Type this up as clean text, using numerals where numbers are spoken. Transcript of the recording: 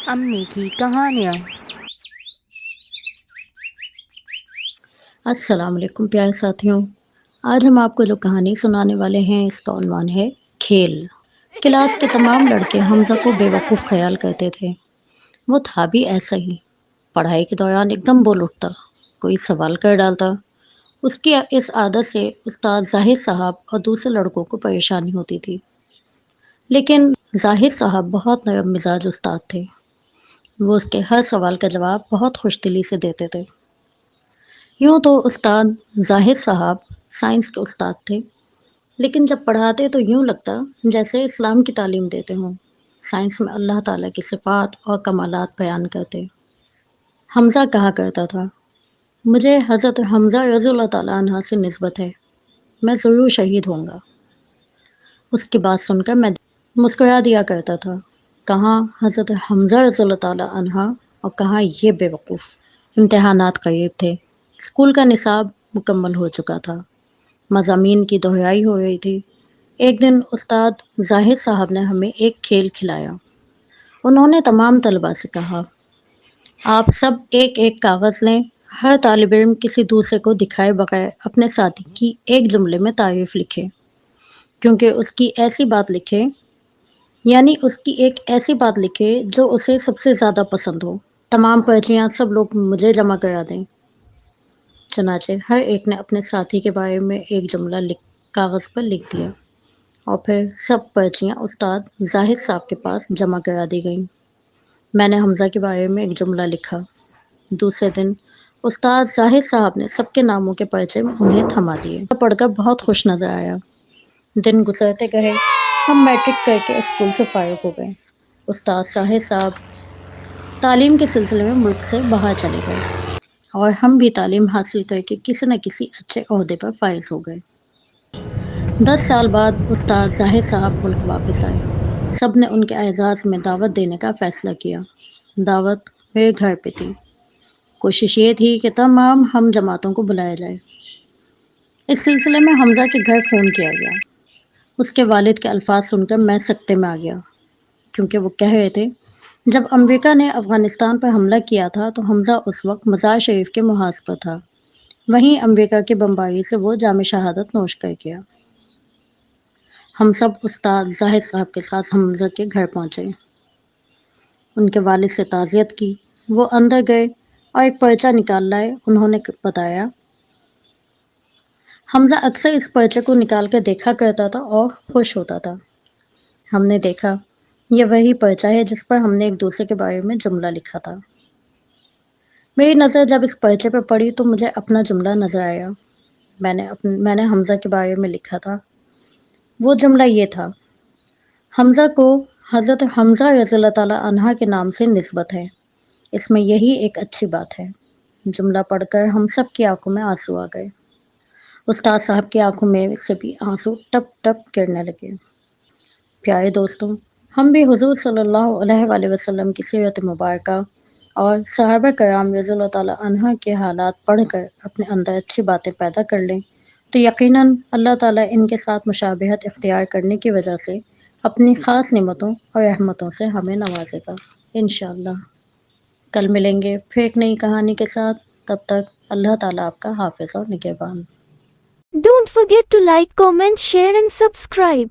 امی کی کہانیاں۔ السلام علیکم پیارے ساتھیوں، آج ہم آپ کو جو کہانی سنانے والے ہیں اس کا عنوان ہے کھیل۔ کلاس کے تمام لڑکے حمزہ کو بے وقوف خیال کرتے تھے۔ وہ تھا بھی ایسا ہی، پڑھائی کے دوران ایک دم بول اٹھتا، کوئی سوال کر ڈالتا۔ اس کی اس عادت سے استاد زاہد صاحب اور دوسرے لڑکوں کو پریشانی ہوتی تھی، لیکن زاہد صاحب بہت نرم مزاج استاد تھے۔ وہ اس کے ہر سوال کا جواب بہت خوش دلی سے دیتے تھے۔ یوں تو استاد زاہد صاحب سائنس کے استاد تھے، لیکن جب پڑھاتے تو یوں لگتا جیسے اسلام کی تعلیم دیتے ہوں۔ سائنس میں اللہ تعالیٰ کی صفات اور کمالات بیان کرتے۔ حمزہ کہا کرتا تھا، مجھے حضرت حمزہ رضی اللہ تعالیٰ عنہ سے نسبت ہے، میں ضرور شہید ہوں گا۔ اس کی بات سن کر میں مسکرا دیا کرتا تھا، کہاں حضرت حمزہ رضی اللہ تعالیٰ عنہ اور کہاں یہ بے وقوف۔ امتحانات قریب تھے، اسکول کا نصاب مکمل ہو چکا تھا، مضامین کی دہرائی ہو رہی تھی۔ ایک دن استاد زاہد صاحب نے ہمیں ایک کھیل کھلایا۔ انہوں نے تمام طلباء سے کہا، آپ سب ایک ایک کاغذ لیں، ہر طالب علم کسی دوسرے کو دکھائے بغیر اپنے ساتھی کی ایک جملے میں تعریف لکھے، کیونکہ اس کی ایسی بات لکھے، یعنی اس کی ایک ایسی بات لکھے جو اسے سب سے زیادہ پسند ہو۔ تمام پرچیاں سب لوگ مجھے جمع کرا دیں۔ چنانچہ ہر ایک نے اپنے ساتھی کے بارے میں ایک جملہ کاغذ پر لکھ دیا، اور پھر سب پرچیاں استاد زاہد صاحب کے پاس جمع کرا دی گئیں۔ میں نے حمزہ کے بارے میں ایک جملہ لکھا۔ دوسرے دن استاد زاہد صاحب نے سب کے ناموں کے پرچے انہیں تھما دیے۔ پڑھ کر بہت خوش نظر آیا۔ دن گزرتے گئے، ہم میٹرک کر کے اسکول سے فارغ ہو گئے۔ استاد زاہد صاحب تعلیم کے سلسلے میں ملک سے باہر چلے گئے، اور ہم بھی تعلیم حاصل کر کے کسی نہ کسی اچھے عہدے پر فائز ہو گئے۔ 10 سال بعد استاد زاہد صاحب ملک واپس آئے۔ سب نے ان کے اعزاز میں دعوت دینے کا فیصلہ کیا۔ دعوت میرے گھر پہ تھی۔ کوشش یہ تھی کہ تمام ہم جماعتوں کو بلایا جائے۔ اس سلسلے میں حمزہ کے گھر فون کیا گیا۔ اس کے والد کے الفاظ سن کر میں سکتے میں آ گیا، کیونکہ وہ کہہ رہے تھے، جب امریکہ نے افغانستان پر حملہ کیا تھا تو حمزہ اس وقت مزار شریف کے محاذ پر تھا، وہیں امریکہ کی بمباری سے وہ جام شہادت نوش کر گیا۔ ہم سب استاد زاہد صاحب کے ساتھ حمزہ کے گھر پہنچے، ان کے والد سے تعزیت کی۔ وہ اندر گئے اور ایک پرچہ نکال لائے۔ انہوں نے بتایا، حمزہ اکثر اس پرچے کو نکال کر دیکھا کرتا تھا اور خوش ہوتا تھا۔ ہم نے دیکھا، یہ وہی پرچہ ہے جس پر ہم نے ایک دوسرے کے بارے میں جملہ لکھا تھا۔ میری نظر جب اس پرچے پہ پڑی تو مجھے اپنا جملہ نظر آیا۔ میں نے حمزہ کے بارے میں لکھا تھا۔ وہ جملہ یہ تھا، حمزہ کو حضرت حمزہ رضی اللہ تعالیٰ عنہ کے نام سے نسبت ہے، اس میں یہی ایک اچھی بات ہے۔ جملہ پڑھ کر ہم سب کی آنکھوں میں آنسو آ گئے۔ استاد صاحب کی آنکھوں میں سے بھی آنسو ٹپ ٹپ گرنے لگے۔ پیارے دوستوں، ہم بھی حضور صلی اللہ علیہ وآلہ وسلم کی سیرت مبارکہ اور صحابہ کرام رضی اللہ تعالیٰ عنہ کے حالات پڑھ کر اپنے اندر اچھی باتیں پیدا کر لیں تو یقیناً اللہ تعالیٰ ان کے ساتھ مشابہت اختیار کرنے کی وجہ سے اپنی خاص نعمتوں اور رحمتوں سے ہمیں نوازے گا انشاءاللہ۔ کل ملیں گے پھر ایک نئی کہانی کے ساتھ، تب تک اللہ تعالیٰ آپ کا حافظ اور نگہبان۔ Don't forget to like, comment, share and subscribe.